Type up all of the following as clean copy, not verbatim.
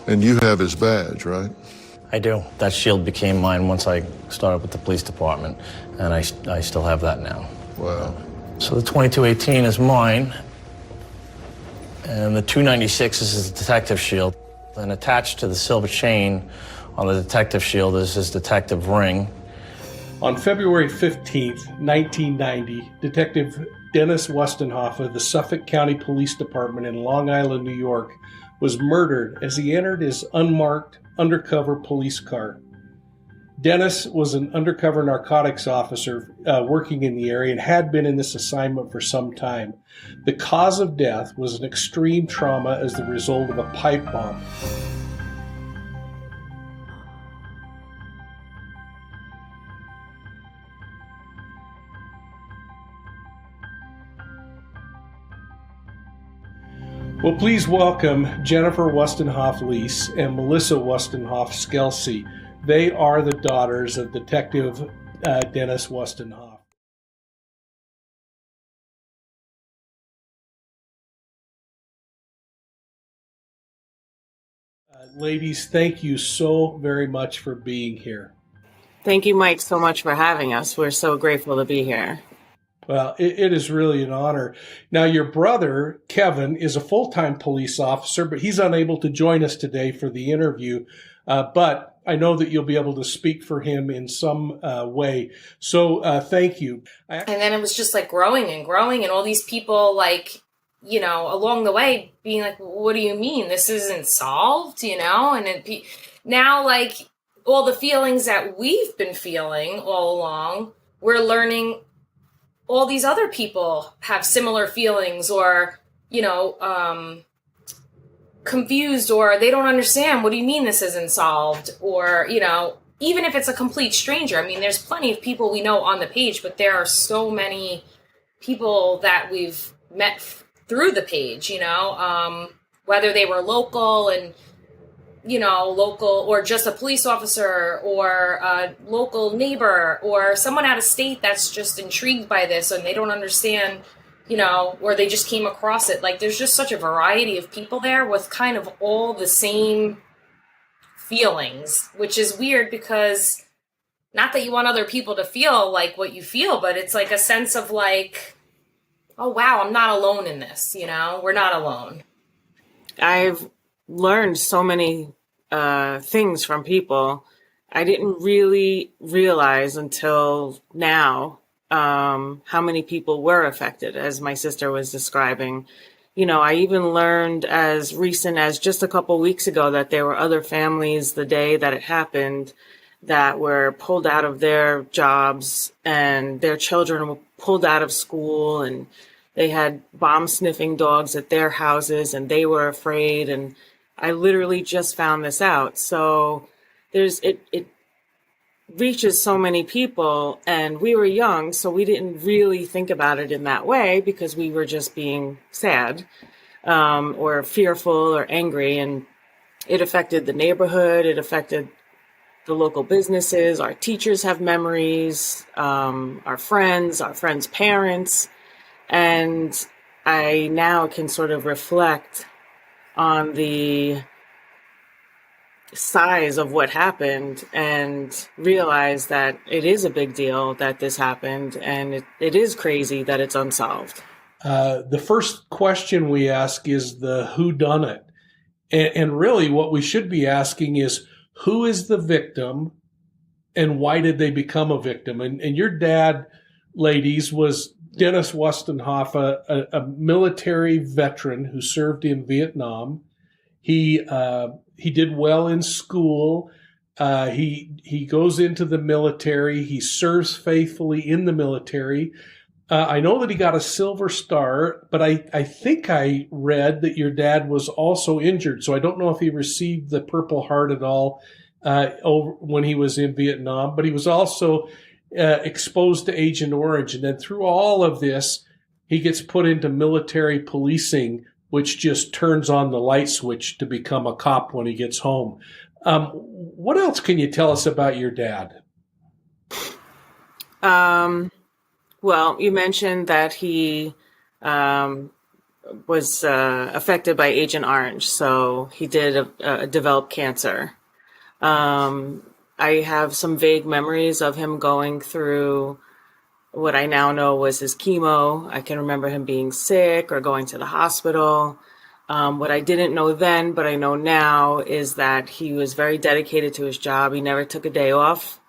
And you have his badge, right? I do. That shield became mine once I started with the police department, and I still have that now. Wow. So the 2218 is mine, and the 296 is his detective shield. And attached to the silver chain on the detective shield is his detective ring. On February 15th, 1990, Detective Dennis Wustenhoff of the Suffolk County Police Department in Long Island, New York, was murdered as he entered his unmarked undercover police car. Dennis was an undercover narcotics officer working in the area and had been in this assignment for some time. The cause of death was an extreme trauma as the result of a pipe bomb. Well, please welcome Jennifer Wustenhoff-Leese and Melissa Wustenhoff-Skelsey. They are the daughters of Detective Dennis Wustenhoff. Ladies, thank you so very much for being here. Thank you, Mike, so much for having us. We're so grateful to be here. Well, it is really an honor. Now, your brother, Kevin, is a full-time police officer, but he's unable to join us today for the interview. But I know that you'll be able to speak for him in some way. So thank you. And then it was just like growing and growing, and all these people, like, you know, along the way being like, what do you mean? This isn't solved, you know? And now, like, all the feelings that we've been feeling all along, we're learning all these other people have similar feelings, or, you know, confused, or they don't understand. What do you mean this isn't solved? Or, you know, even if it's a complete stranger. I mean, there's plenty of people we know on the page, but there are so many people that we've met through the page, you know, whether they were local and, you know, local, or just a police officer, or a local neighbor, or someone out of state that's just intrigued by this and they don't understand, you know, or they just came across it. Like, there's just such a variety of people there with kind of all the same feelings, which is weird, because not that you want other people to feel like what you feel, but it's like a sense of like, oh, wow, I'm not alone in this, you know, we're not alone. I've learned so many things from people. I didn't really realize until now how many people were affected, as my sister was describing. You know, I even learned as recent as just a couple weeks ago that there were other families the day that it happened that were pulled out of their jobs, and their children were pulled out of school, and they had bomb sniffing dogs at their houses, and they were afraid. And I literally just found this out. So it reaches so many people, and we were young, so we didn't really think about it in that way, because we were just being sad or fearful or angry. And it affected the neighborhood. It affected the local businesses. Our teachers have memories, our friends' parents. And I now can sort of reflect on the size of what happened and realize that it is a big deal that this happened, and it is crazy that it's unsolved. The first question we ask is the whodunit. And really what we should be asking is, who is the victim and why did they become a victim? And your dad, ladies, was Dennis Wustenhoff, a military veteran who served in Vietnam. He did well in school. He goes into the military. He serves faithfully in the military. I know that he got a Silver Star, but I think I read that your dad was also injured. So I don't know if he received the Purple Heart at all when he was in Vietnam, but he was also exposed to Agent Orange. And then through all of this, he gets put into military policing, which just turns on the light switch to become a cop when he gets home. What else can you tell us about your dad? Well, you mentioned that he was affected by Agent Orange, so he did develop cancer. I have some vague memories of him going through what I now know was his chemo. I can remember him being sick or going to the hospital. What I didn't know then, but I know now, is that he was very dedicated to his job. He never took a day off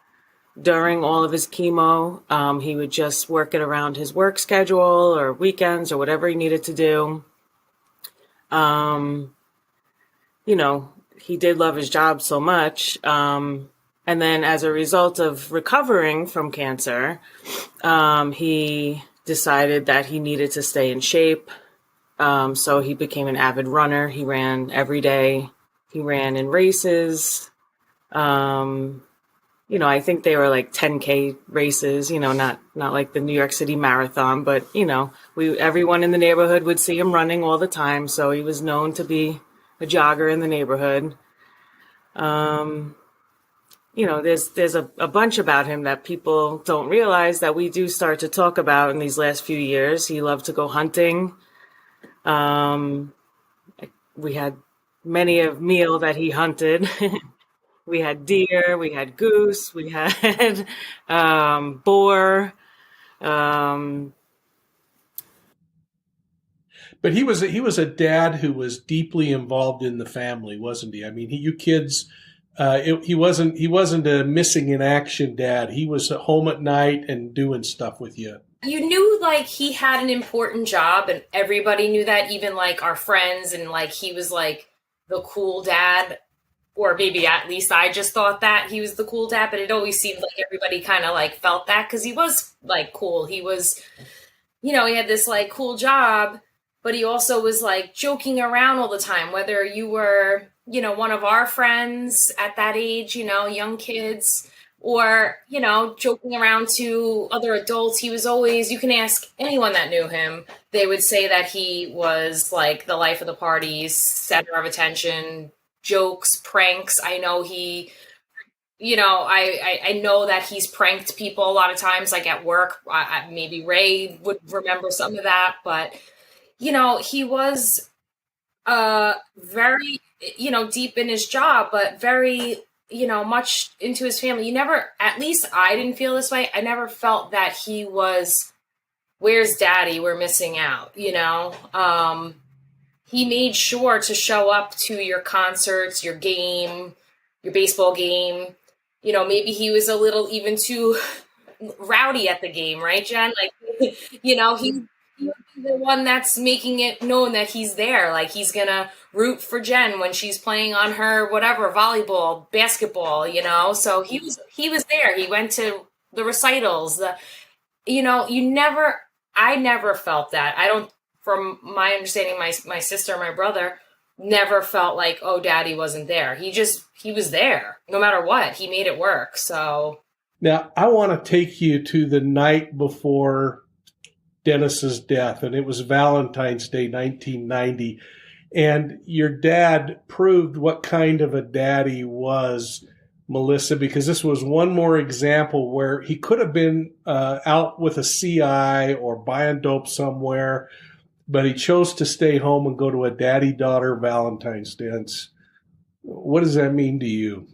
during all of his chemo. He would just work it around his work schedule or weekends or whatever he needed to do. You know, he did love his job so much. And then as a result of recovering from cancer, he decided that he needed to stay in shape. So he became an avid runner. He ran every day. He ran in races. You know, I think they were like 10K races, you know, not like the New York City Marathon, but, you know, everyone in the neighborhood would see him running all the time. So he was known to be a jogger in the neighborhood. You know, there's a bunch about him that people don't realize that we do start to talk about in these last few years. He loved to go hunting. We had many a meal that he hunted. We had deer, we had goose, we had boar. But he was a dad who was deeply involved in the family, wasn't he? I mean, you kids, he wasn't a missing in action dad. He was at home at night and doing stuff with you. You knew like he had an important job, and everybody knew that, even like our friends, and like he was like the cool dad, or maybe at least I just thought that he was the cool dad, but it always seemed like everybody kind of like felt that because he was like cool. He was, you know, he had this like cool job, but he also was like joking around all the time, whether you were, you know, one of our friends at that age, you know, young kids, or, you know, joking around to other adults. He was always, you can ask anyone that knew him, they would say that he was like the life of the party, center of attention, jokes, pranks. I know he, you know, I know that he's pranked people a lot of times, like at work. Maybe Ray would remember some of that, but, you know, he was very, you know, deep in his job, but very, you know, much into his family. You never, at least I didn't feel this way. I never felt that he was, where's daddy? We're missing out, you know? He made sure to show up to your concerts, your game, your baseball game. You know, maybe he was a little even too rowdy at the game, right, Jen? Like, you know, he would be the one that's making it known that he's there. Like, he's going to root for Jen when she's playing on her, whatever, volleyball, basketball, you know? So he was there. He went to the recitals, you know, I never felt that. I don't, from my understanding, my sister, my brother never felt like, oh, daddy wasn't there. He was there no matter what. He made it work. So now I want to take you to the night before Dennis's death, and it was Valentine's Day, 1990. And your dad proved what kind of a dad he was, Melissa, because this was one more example where he could have been out with a CI or buying dope somewhere, but he chose to stay home and go to a daddy-daughter Valentine's dance. What does that mean to you?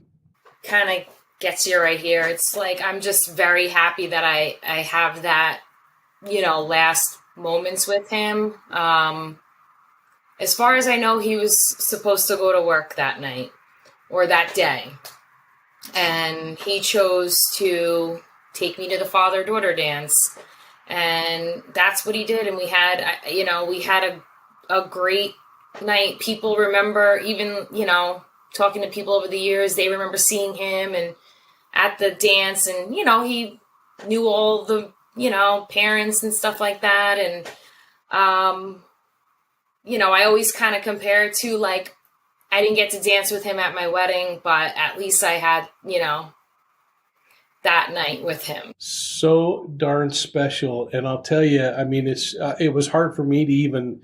Kind of gets you right here. It's like, I'm just very happy that I have that, you know, last moments with him. As far as I know, he was supposed to go to work that night or that day. And he chose to take me to the father-daughter dance. And that's what he did. And we had, you know, a great night. People remember, even, you know, talking to people over the years, they remember seeing him and at the dance. And, you know, he knew all the, you know, parents and stuff like that. And, you know, I always kind of compare it to, like, I didn't get to dance with him at my wedding, but at least I had, you know, that night with him. So darn special. And I'll tell you, I mean, it was hard for me to even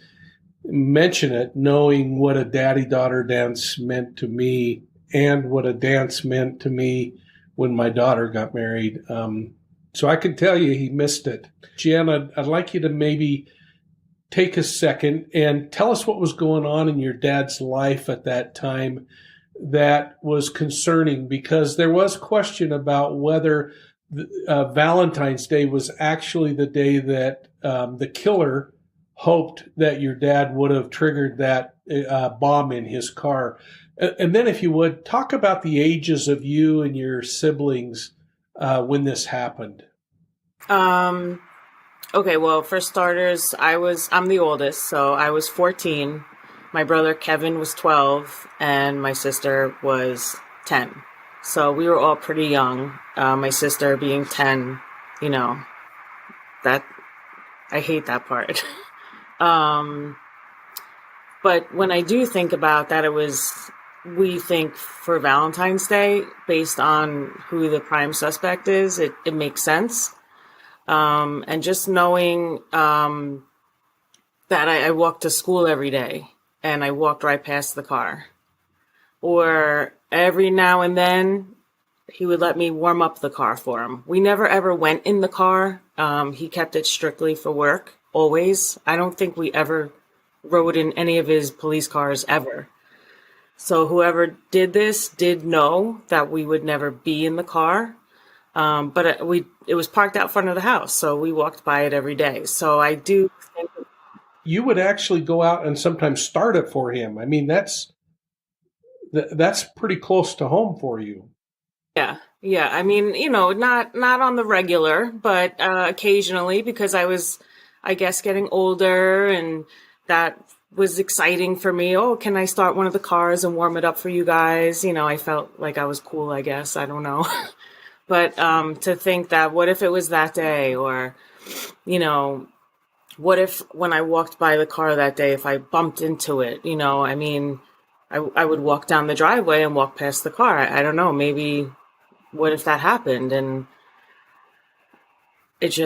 mention it, knowing what a daddy-daughter dance meant to me and what a dance meant to me when my daughter got married. So I can tell you he missed it. Jen, I'd like you to maybe take a second and tell us what was going on in your dad's life at that time that was concerning, because there was question about whether Valentine's Day was actually the day that the killer hoped that your dad would have triggered that bomb in his car. And then, if you would, talk about the ages of you and your siblings when this happened. Okay, well, for starters, I'm the oldest, so I was 14. My brother Kevin was 12, and my sister was 10. So we were all pretty young. My sister being 10, that I hate that part. But when I do think about that, we think for Valentine's Day, based on who the prime suspect is, it makes sense. And just knowing that I walked to school every day and I walked right past the car. Or every now and then he would let me warm up the car for him. We never ever went in the car. He kept it strictly for work, always. I don't think we ever rode in any of his police cars ever. So whoever did this did know that we would never be in the car. But it was parked out front of the house, so we walked by it every day. So I do think you would actually go out and sometimes start it for him. I mean, that's pretty close to home for you. Yeah. I mean, not on the regular, but occasionally, because I was, I guess, getting older, and that was exciting for me. Oh, can I start one of the cars and warm it up for you guys? I felt like I was cool, I guess. I don't know. But to think that, what if it was that day? Or, what if when I walked by the car that day, if I bumped into it, I mean, I would walk down the driveway and walk past the car. I don't know, maybe what if that happened? And it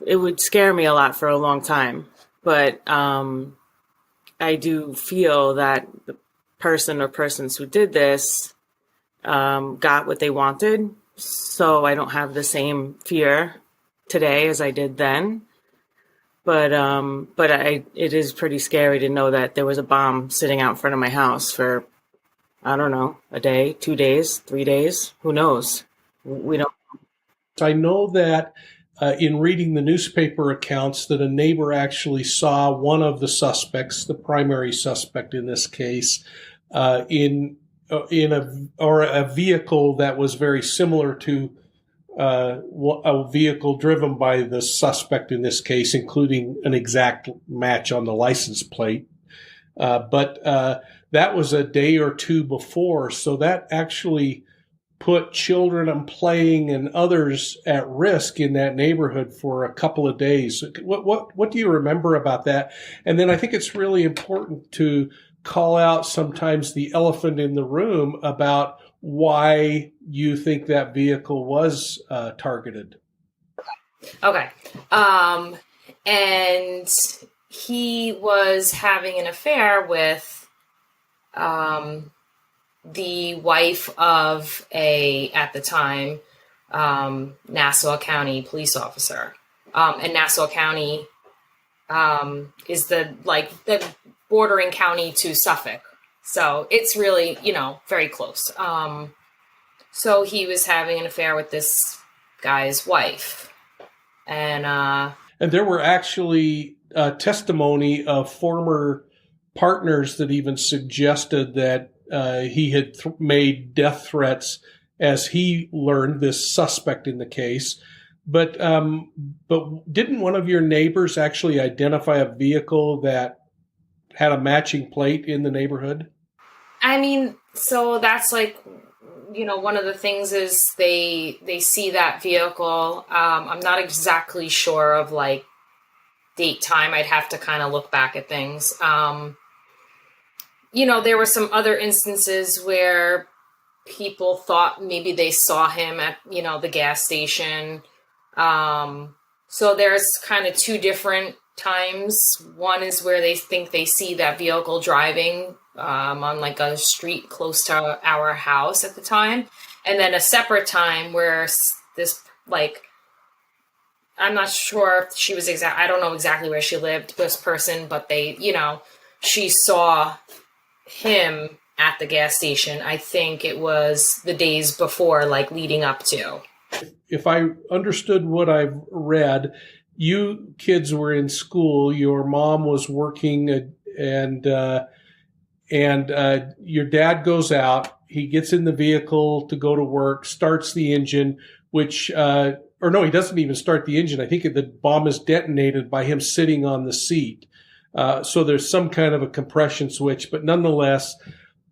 would scare me a lot for a long time. But I do feel that the person or persons who did this got what they wanted. So I don't have the same fear today as I did then. But it is pretty scary to know that there was a bomb sitting out in front of my house for, I don't know, a day, 2 days, 3 days. Who knows? We don't. I know that in reading the newspaper accounts that a neighbor actually saw one of the suspects, the primary suspect in this case, in a vehicle that was very similar to a vehicle driven by the suspect in this case, including an exact match on the license plate. But that was a day or two before, so that actually put children playing and others at risk in that neighborhood for a couple of days. What do you remember about that? And then I think it's really important to call out sometimes the elephant in the room about why you think that vehicle was targeted. Okay. And he was having an affair with the wife of at the time, Nassau County police officer. And Nassau County is the bordering county to Suffolk. So it's really, very close. So he was having an affair with this guy's wife. And there were actually testimony of former partners that even suggested that he had made death threats as he learned, this suspect in the case. But didn't one of your neighbors actually identify a vehicle that had a matching plate in the neighborhood? I mean, so that's one of the things is they see that vehicle. I'm not exactly sure of date, time. I'd have to kind of look back at things. There were some other instances where people thought maybe they saw him at, the gas station. So there's kind of two different times. One is where they think they see that vehicle driving on a street close to our house at the time. And then a separate time where this I'm not sure if she was I don't know exactly where she lived, this person, but they, she saw him at the gas station. I think it was the days before, like leading up to. If I understood what I've read, you kids were in school, your mom was working, and your dad goes out. He gets in the vehicle to go to work, starts the engine, which, or no, he doesn't even start the engine. I think the bomb is detonated by him sitting on the seat. So there's some kind of a compression switch, but nonetheless,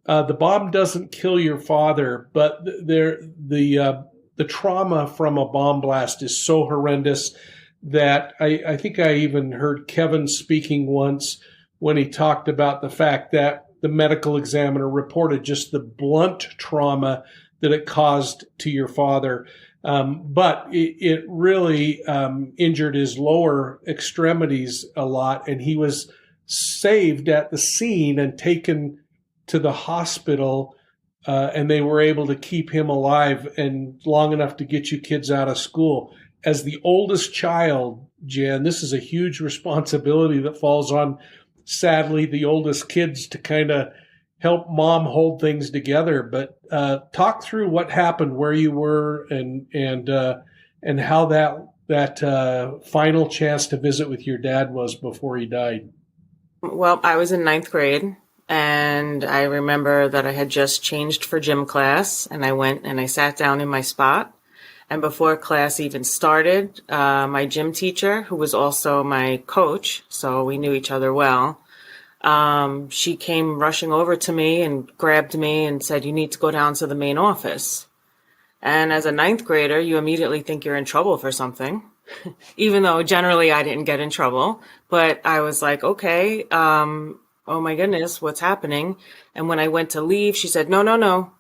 the bomb doesn't kill your father, but the trauma from a bomb blast is so horrendous that I think I even heard Kevin speaking once when he talked about the fact that the medical examiner reported just the blunt trauma that it caused to your father. But it really injured his lower extremities a lot, and he was saved at the scene and taken to the hospital, and they were able to keep him alive and long enough to get you kids out of school. As the oldest child, Jen, this is a huge responsibility that falls on, sadly, the oldest kids to kind of help mom hold things together. But talk through what happened, where you were, and how that final chance to visit with your dad was before he died. Well, I was in ninth grade, and I remember that I had just changed for gym class, and I went and I sat down in my spot. And before class even started, my gym teacher, who was also my coach, so we knew each other well, she came rushing over to me and grabbed me and said, "You need to go down to the main office." And as a ninth grader, you immediately think you're in trouble for something, even though generally I didn't get in trouble. But I was like, okay, oh my goodness, what's happening? And when I went to leave, she said, no.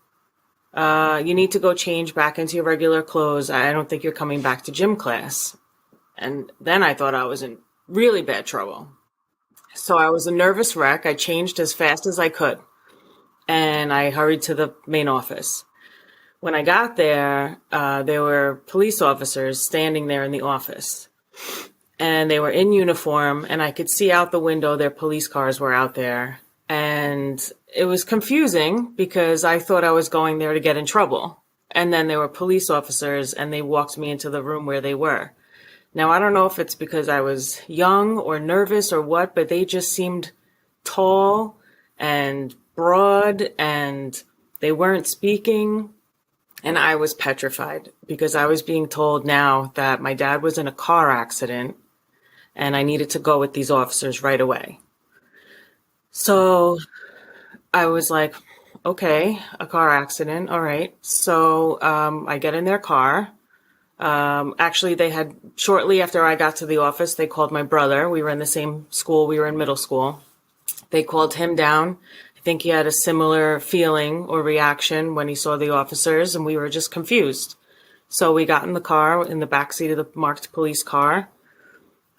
You need to go change back into your regular clothes. I don't think you're coming back to gym class. And then I thought I was in really bad trouble. So I was a nervous wreck. I changed as fast as I could, and I hurried to the main office. When I got there, there were police officers standing there in the office, and they were in uniform, and I could see out the window their police cars were out there. And it was confusing because I thought I was going there to get in trouble. And then there were police officers, and they walked me into the room where they were. Now, I don't know if it's because I was young or nervous or what, but they just seemed tall and broad, and they weren't speaking. And I was petrified because I was being told now that my dad was in a car accident and I needed to go with these officers right away. So I was like, okay, a car accident. All right. So I get in their car. Actually, they had, shortly after I got to the office, they called my brother. We were in the same school. We were in middle school. They called him down. I think he had a similar feeling or reaction when he saw the officers, and we were just confused. So we got in the car, in the backseat of the marked police car,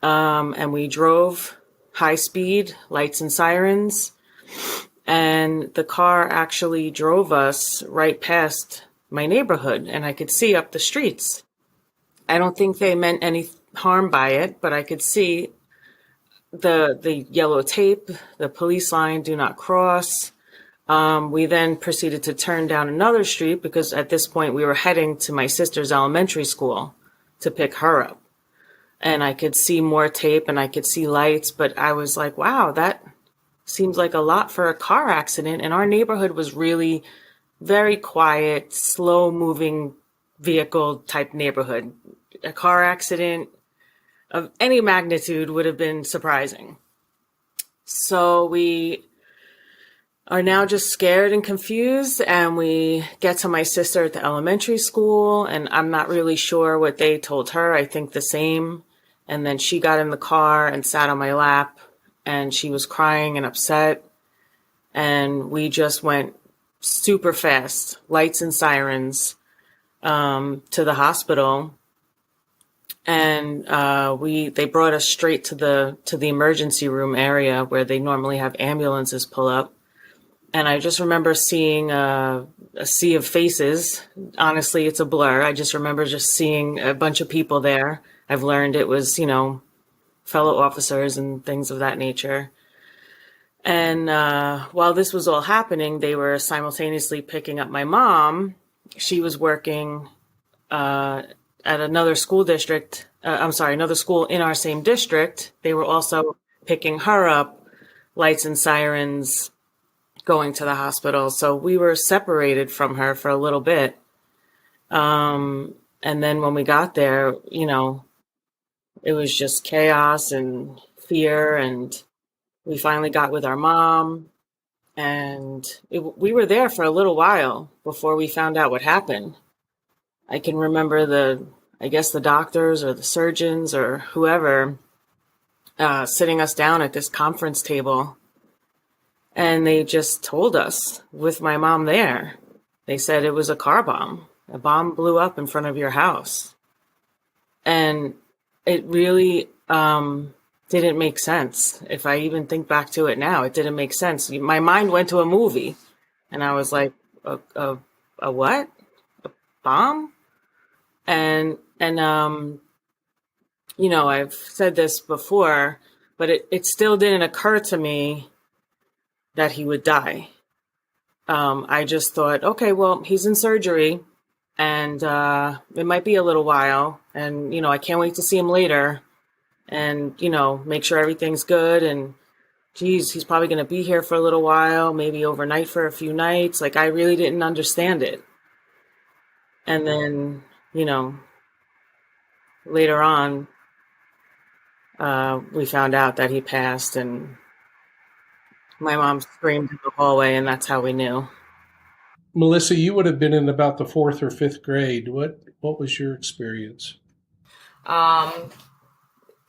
and we drove high speed, lights and sirens, and the car actually drove us right past my neighborhood, and I could see up the streets. I don't think they meant any harm by it, but I could see the yellow tape, the police line, do not cross. We then proceeded to turn down another street because at this point we were heading to my sister's elementary school to pick her up. And I could see more tape and I could see lights, but I was like, wow, that seems like a lot for a car accident. And our neighborhood was really very quiet, slow moving vehicle type neighborhood. A car accident of any magnitude would have been surprising. So we are now just scared and confused, and we get to my sister at the elementary school, and I'm not really sure what they told her. I think the same. And then she got in the car and sat on my lap, and she was crying and upset. And we just went super fast, lights and sirens, to the hospital. And they brought us straight to the emergency room area where they normally have ambulances pull up. And I just remember seeing a sea of faces. Honestly, it's a blur. I just remember just seeing a bunch of people there I've learned it was, fellow officers and things of that nature. And while this was all happening, they were simultaneously picking up my mom. She was working at another school district. Another school in our same district. They were also picking her up, lights and sirens, going to the hospital. So we were separated from her for a little bit. And then when we got there, it was just chaos and fear, and we finally got with our mom, and we were there for a little while before we found out what happened. I can remember the doctors or the surgeons or whoever sitting us down at this conference table, and they just told us with my mom there. They said it was a car bomb. A bomb blew up in front of your house. And it really didn't make sense. If I even think back to it now, it didn't make sense. My mind went to a movie, and I was like, a what? A bomb? And I've said this before, but it still didn't occur to me that he would die. I just thought, okay, well, he's in surgery, and it might be a little while, and, I can't wait to see him later, and, make sure everything's good, and geez, he's probably going to be here for a little while, maybe overnight for a few nights. Like, I really didn't understand it. And then, later on, we found out that he passed, and my mom screamed in the hallway, and that's how we knew. Melissa, you would have been in about the 4th or 5th grade. What was your experience?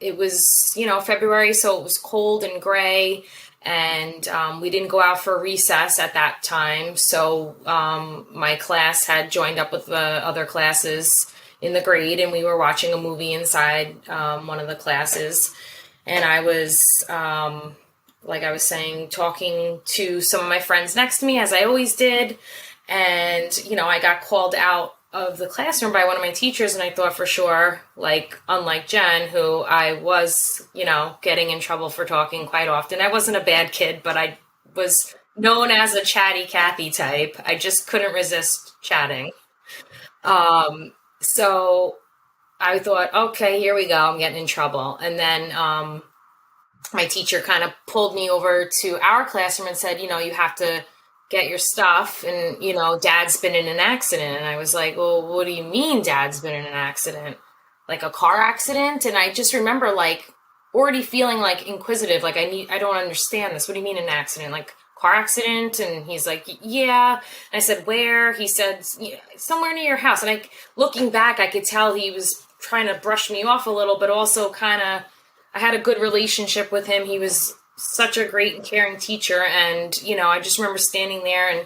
It was, February, so it was cold and gray, and we didn't go out for recess at that time. So my class had joined up with the other classes in the grade, and we were watching a movie inside one of the classes. And I was, like I was saying, talking to some of my friends next to me, as I always did. And, I got called out of the classroom by one of my teachers, and I thought for sure, like, unlike Jen, who I was, getting in trouble for talking quite often. I wasn't a bad kid, but I was known as a chatty Cathy type. I just couldn't resist chatting. So I thought, okay, here we go. I'm getting in trouble. And then my teacher kind of pulled me over to our classroom and said, you have to get your stuff, and Dad's been in an accident. And I was like, well, what do you mean Dad's been in an accident? Like a car accident? And I just remember like already feeling like inquisitive, like I don't understand this. What do you mean an accident? Like car accident? And he's like, yeah. And I said, where? He said, yeah, somewhere near your house. And looking back, I could tell he was trying to brush me off a little, but also kind of, I had a good relationship with him. He was such a great and caring teacher. And, I just remember standing there and,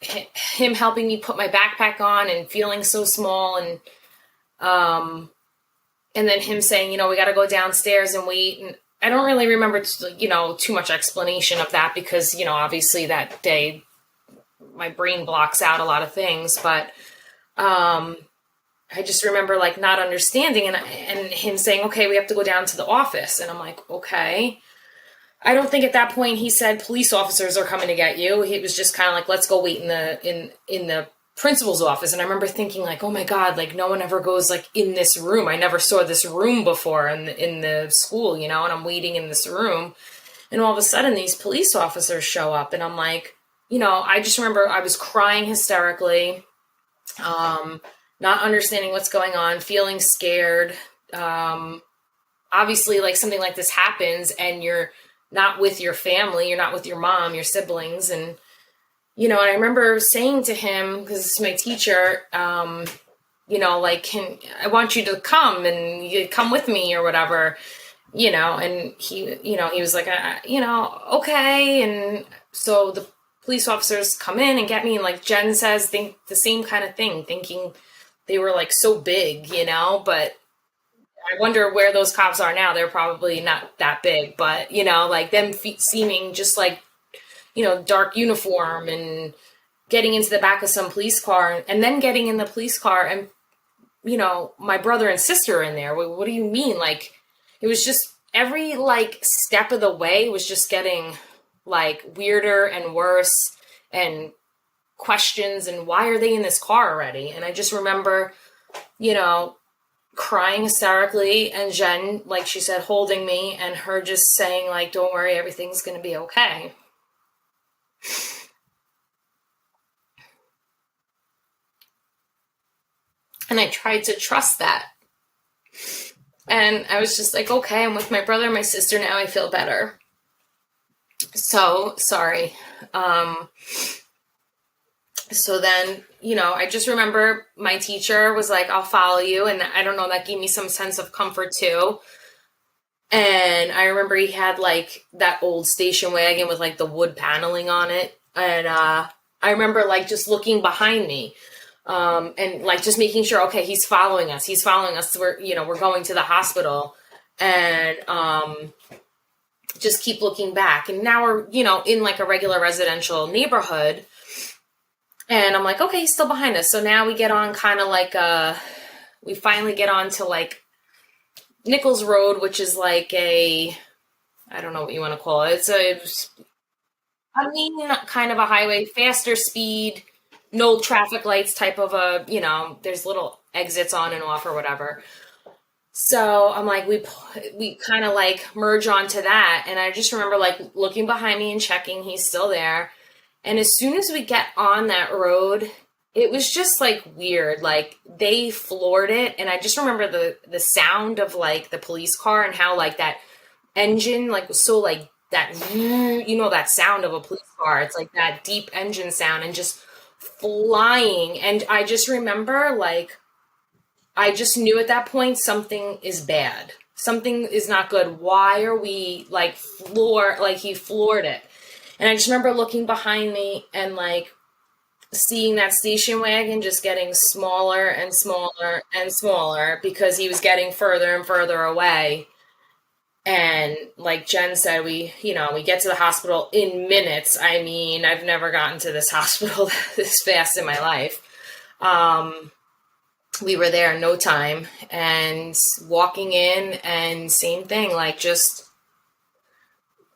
him helping me put my backpack on and feeling so small. And then him saying, we got to go downstairs and wait. And I don't really remember, too much explanation of that because, obviously that day my brain blocks out a lot of things, but, I just remember like not understanding and him saying, okay, we have to go down to the office. And I'm like, okay. I don't think at that point he said police officers are coming to get you. He was just kind of like, let's go wait in the principal's office. And I remember thinking like, oh my God, like no one ever goes like in this room. I never saw this room before in the school, and I'm waiting in this room. And all of a sudden these police officers show up and I'm like, I just remember I was crying hysterically. Not understanding what's going on, feeling scared. Obviously, like something like this happens and you're not with your family, you're not with your mom, your siblings. And, and I remember saying to him, because it's my teacher, like, I want you to come and you come with me or whatever, and he, he was like, okay. And so the police officers come in and get me. And like Jen says, think the same kind of thing, thinking they were like so big, but I wonder where those cops are now. They're probably not that big, but like them seeming just like, dark uniform and getting into the back of some police car and then getting in the police car and my brother and sister are in there. What do you mean? Like, it was just every like step of the way was just getting like weirder and worse, and questions, and why are they in this car already? And I just remember, crying hysterically, and Jen, like she said, holding me, and her just saying like, don't worry, everything's going to be okay. And I tried to trust that. And I was just like, okay, I'm with my brother and my sister now. I feel better. So sorry. So then, I just remember my teacher was like, I'll follow you. And I don't know, that gave me some sense of comfort too. And I remember he had like that old station wagon with like the wood paneling on it. And I remember like just looking behind me. And like just making sure, okay, he's following us. We're going to the hospital, and just keep looking back. And now we're, in like a regular residential neighborhood, and I'm like, okay, he's still behind us. So now we get on kind of like, we finally get on to like Nichols Road, which is like I don't know what you want to call it. It's kind of a highway, faster speed, no traffic lights type of there's little exits on and off or whatever. So I'm like, we kind of like merge onto that. And I just remember like looking behind me and checking, he's still there. And as soon as we get on that road, it was just like weird. Like they floored it. And I just remember the sound of like the police car, and how like that engine like was so like that, that sound of a police car. It's like that deep engine sound, and just flying. And I just remember like, I just knew at that point something is bad. Something is not good. Why are we like he floored it? And I just remember looking behind me and like seeing that station wagon just getting smaller and smaller and smaller, because he was getting further and further away. And like Jen said, we get to the hospital in minutes. I mean, I've never gotten to this hospital this fast in my life. We were there in no time, and walking in, and same thing, like just,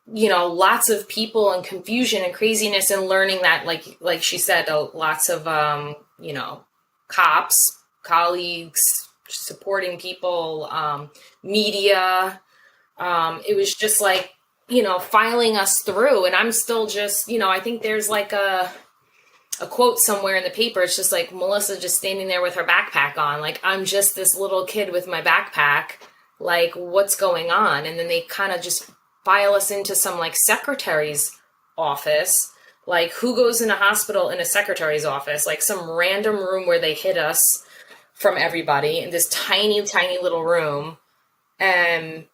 lots of people and confusion and craziness, and learning that like she said, lots of, cops, colleagues, supporting people, media. It was just like, filing us through. And I'm still just, I think there's like a quote somewhere in the paper. It's just like Melissa just standing there with her backpack on. Like, I'm just this little kid with my backpack. Like, what's going on? And then they kind of just file us into some like secretary's office. Like, who goes in a hospital in a secretary's office? Like some random room where they hid us from everybody in this tiny, tiny little room. And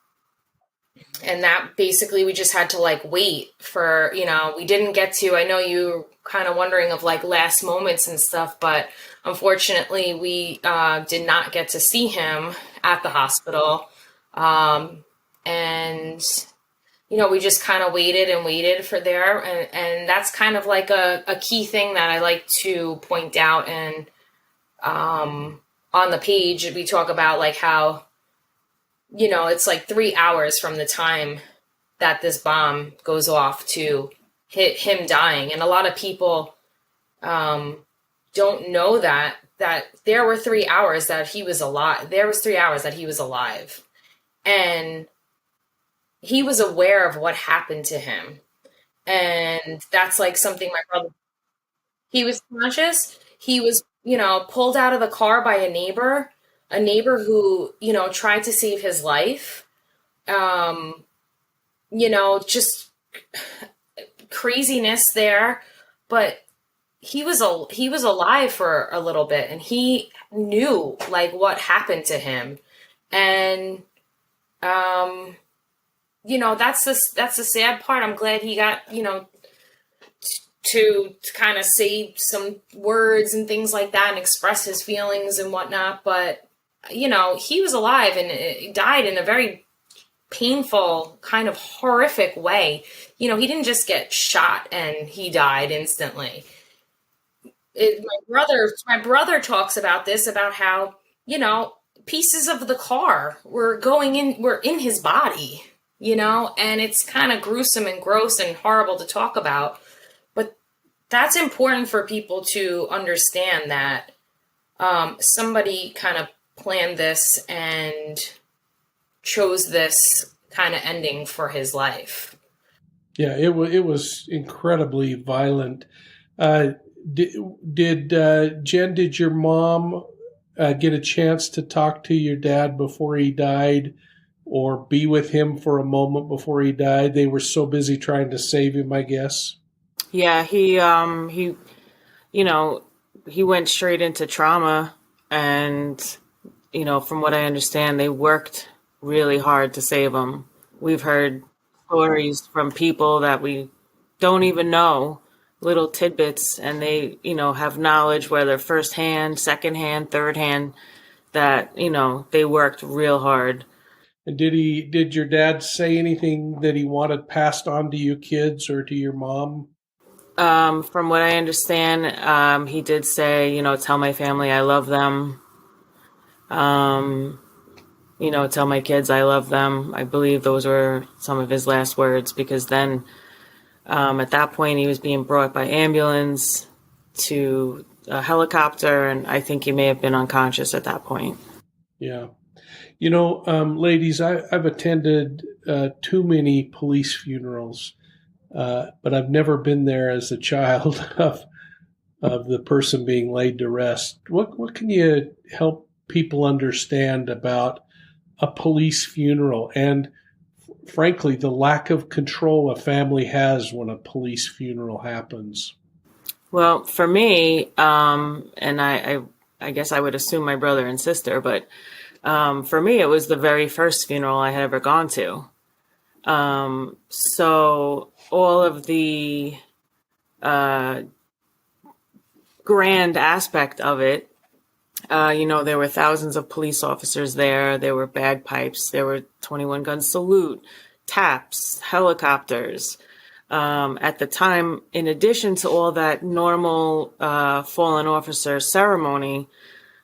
that basically we just had to like wait for, we didn't get to, I know you kind of wondering of like last moments and stuff, but unfortunately we did not get to see him at the hospital. And, we just kind of waited and waited for there. And that's kind of like a key thing that I like to point out. And on the page, we talk about like how, it's like 3 hours from the time that this bomb goes off to hit him dying. And a lot of people don't know that there were 3 hours that he was alive. There was 3 hours that he was alive. And he was aware of what happened to him. And that's like something my brother, he was conscious. He was, pulled out of the car by a neighbor who, tried to save his life. Just craziness there, but he was alive for a little bit, and he knew like what happened to him. And, that's the sad part. I'm glad he got, to kind of say some words and things like that and express his feelings and whatnot. But, he was alive, and he died in a very painful, kind of horrific way. He didn't just get shot and he died instantly. My brother talks about this, about how pieces of the car were in his body, and it's kind of gruesome and gross and horrible to talk about. But that's important for people to understand that somebody kind of planned this and chose this kind of ending for his life. Yeah, it was incredibly violent. Did Jen? Did your mom get a chance to talk to your dad before he died, or be with him for a moment before he died? They were so busy trying to save him, I guess. Yeah, he went straight into trauma, and from what I understand, they worked really hard to save him. We've heard stories from people that we don't even know, little tidbits, and they, have knowledge, whether firsthand, secondhand, third hand, that, they worked real hard. And did your dad say anything that he wanted passed on to you kids or to your mom? From what I understand, he did say, tell my family I love them. Tell my kids I love them. I believe those were some of his last words, because then at that point he was being brought by ambulance to a helicopter, and I think he may have been unconscious at that point. Yeah. Ladies, I've attended too many police funerals, but I've never been there as a child of the person being laid to rest. What can you help people understand about a police funeral and, frankly, the lack of control a family has when a police funeral happens? Well, for me, and I guess I would assume my brother and sister, but for me, it was the very first funeral I had ever gone to. So all of the grand aspect of it, there were thousands of police officers there. There were bagpipes. There were 21 gun salute, taps, helicopters. At the time, in addition to all that normal fallen officer ceremony,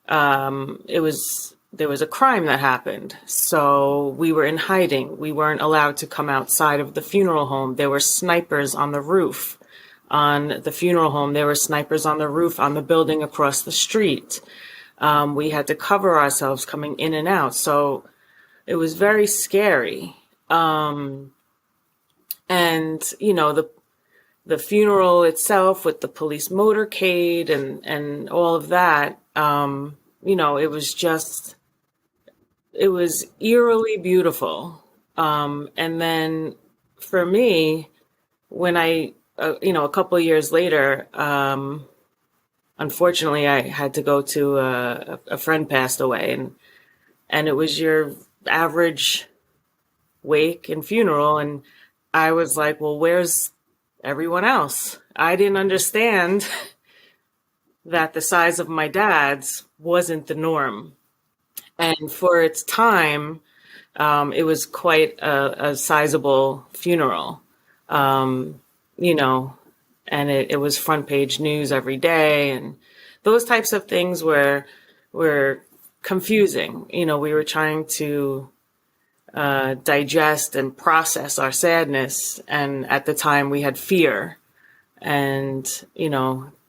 there was a crime that happened. So we were in hiding. We weren't allowed to come outside of the funeral home. There were snipers on the roof. On the funeral home, there were snipers on the roof on the building across the street. We had to cover ourselves coming in and out. So it was very scary. And, the funeral itself with the police motorcade and all of that, it was eerily beautiful. And then for me, when a couple of years later, unfortunately, I had to go to a friend passed away, and it was your average wake and funeral. And I was like, well, where's everyone else? I didn't understand that the size of my dad's wasn't the norm. And for its time, it was quite a sizable funeral, and it was front page news every day. And those types of things were confusing. We were trying to digest and process our sadness. And at the time we had fear, and,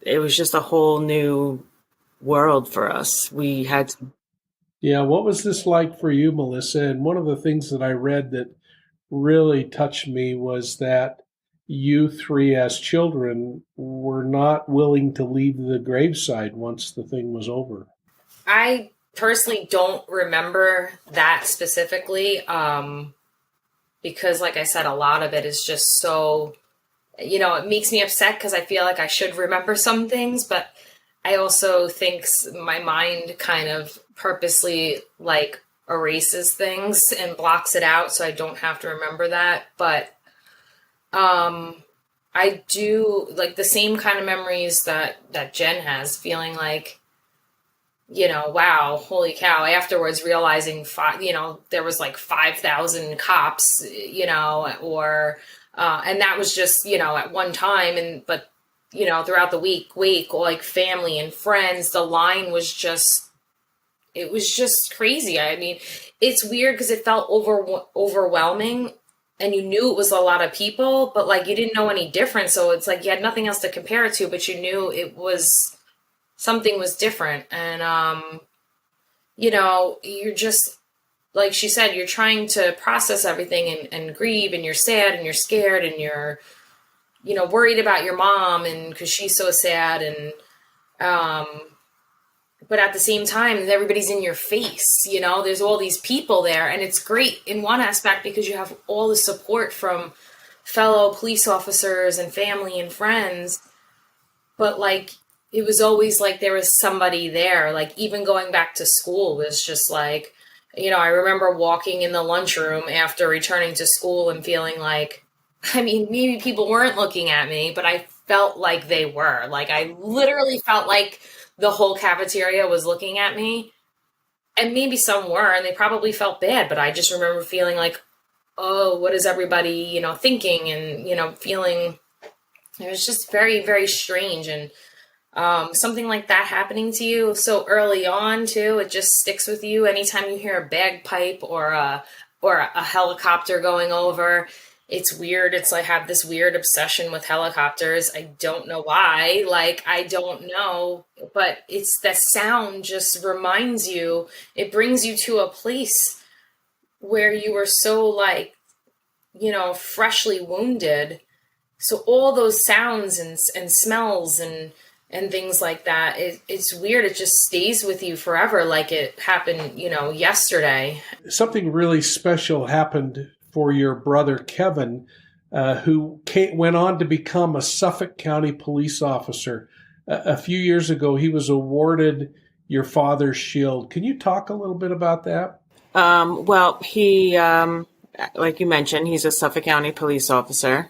it was just a whole new world for us. We had to. Yeah, what was this like for you, Melissa? And one of the things that I read that really touched me was that you three as children were not willing to leave the graveside once the thing was over. I personally don't remember that specifically, because like I said, a lot of it is just so, it makes me upset because I feel like I should remember some things, but I also think my mind kind of purposely like erases things and blocks it out so I don't have to remember that. But I do like the same kind of memories that Jen has, feeling like, wow, holy cow. Afterwards, realizing, there was like 5,000 cops, or, and that was just, at one time. But throughout the week, like family and friends, the line was just it was just crazy. I mean, it's weird because it felt overwhelming, and you knew it was a lot of people, but like you didn't know any difference. So it's like you had nothing else to compare it to, but you knew it was something was different. And, you're just, like she said, you're trying to process everything and grieve, and you're sad and you're scared and you're, worried about your mom and because she's so sad. And, but at the same time, everybody's in your face, there's all these people there, and it's great in one aspect because you have all the support from fellow police officers and family and friends. But like, it was always like there was somebody there. Like even going back to school was just like, I remember walking in the lunchroom after returning to school and feeling like, I mean, maybe people weren't looking at me, but I felt like they were. Like I literally felt like the whole cafeteria was looking at me, and maybe some were, and they probably felt bad, but I just remember feeling like, oh, what is everybody, thinking, and, feeling, it was just very, very strange. And something like that happening to you so early on too, it just sticks with you. Anytime you hear a bagpipe or a helicopter going over, it's weird. It's like I have this weird obsession with helicopters. I don't know why. Like, I don't know, but it's the sound just reminds you, it brings you to a place where you were so like, freshly wounded. So all those sounds and smells and things like that, it's weird. It just stays with you forever. Like it happened, yesterday. Something really special happened for your brother, Kevin, who went on to become a Suffolk County police officer. A few years ago, he was awarded your father's shield. Can you talk a little bit about that? Well, he, like you mentioned, he's a Suffolk County police officer.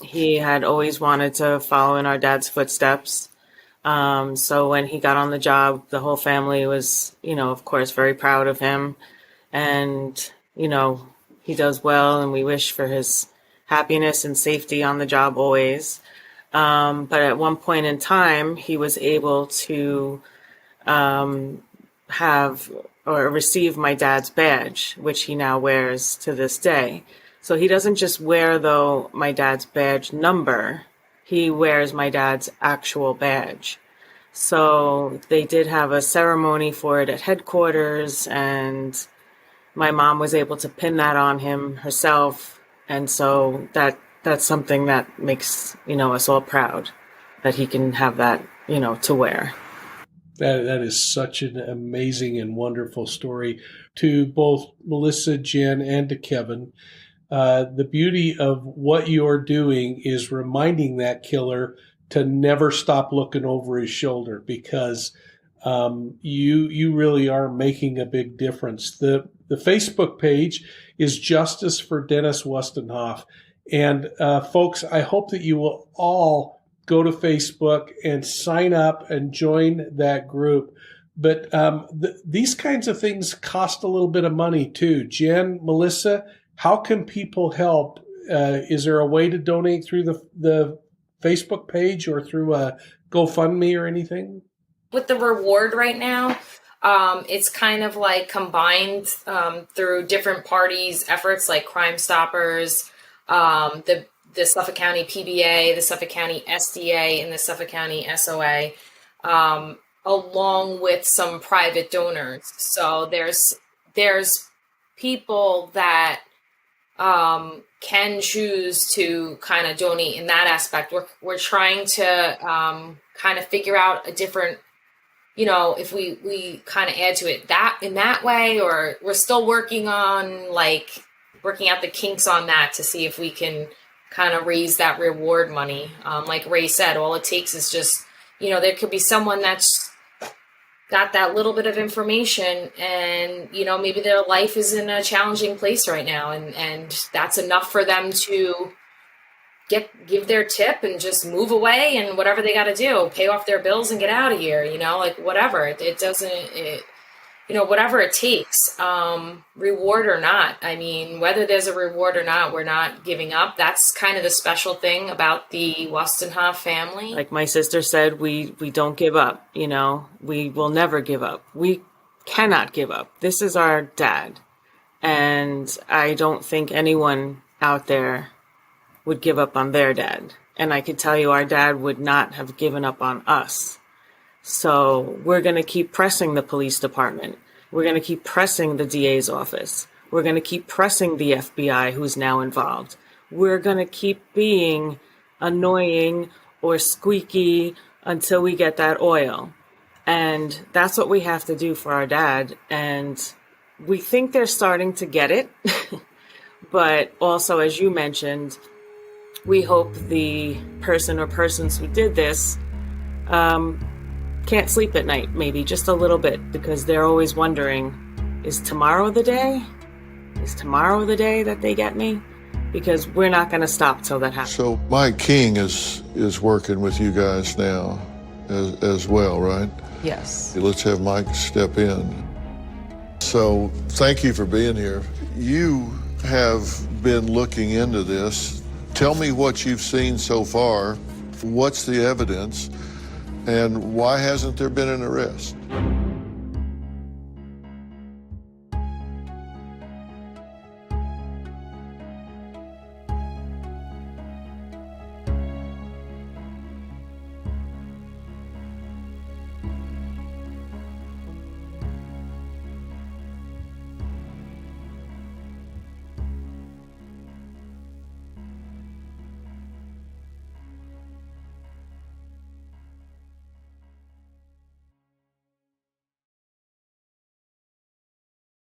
He had always wanted to follow in our dad's footsteps. So when he got on the job, the whole family was, of course, very proud of him. And, he does well, and we wish for his happiness and safety on the job always. But at one point in time, he was able to have or receive my dad's badge, which he now wears to this day. So he doesn't just wear, though, my dad's badge number. He wears my dad's actual badge. So they did have a ceremony for it at headquarters, and my mom was able to pin that on him herself. And so that's something that makes, us all proud that he can have that, to wear. That is such an amazing and wonderful story to both Melissa, Jen, and to Kevin. The beauty of what you're doing is reminding that killer to never stop looking over his shoulder, because you really are making a big difference. The Facebook page is Justice for Dennis Wustenhoff. And folks, I hope that you will all go to Facebook and sign up and join that group. But these kinds of things cost a little bit of money too. Jen, Melissa, how can people help? Is there a way to donate through the Facebook page or through a GoFundMe or anything? With the reward right now, it's kind of like combined through different parties' efforts, like Crime Stoppers, the Suffolk County PBA, the Suffolk County SDA, and the Suffolk County SOA, along with some private donors. So there's people that can choose to kind of donate in that aspect. We're trying to kind of figure out a different, if we kind of add to it that in that way, or we're still working out the kinks on that to see if we can kind of raise that reward money. Like Ray said, all it takes is just, there could be someone that's got that little bit of information, and maybe their life is in a challenging place right now, and that's enough for them to give their tip and just move away, and whatever they got to do, pay off their bills and get out of here, like whatever. whatever it takes, reward or not. I mean, whether there's a reward or not, we're not giving up. That's kind of the special thing about the Wustenhoff family. Like my sister said, we don't give up, we will never give up. We cannot give up. This is our dad. And I don't think anyone out there would give up on their dad. And I could tell you our dad would not have given up on us. So we're going to keep pressing the police department. We're going to keep pressing the DA's office. We're going to keep pressing the FBI, who's now involved. We're going to keep being annoying or squeaky until we get that oil. And that's what we have to do for our dad. And we think they're starting to get it. But also, as you mentioned, we hope the person or persons who did this can't sleep at night, maybe just a little bit, because they're always wondering, is tomorrow the day? Is tomorrow the day that they get me? Because we're not going to stop till that happens. So Mike King is working with you guys now as well, right? Yes. Let's have Mike step in. So thank you for being here. You have been looking into this. Tell me what you've seen so far. What's the evidence? And why hasn't there been an arrest?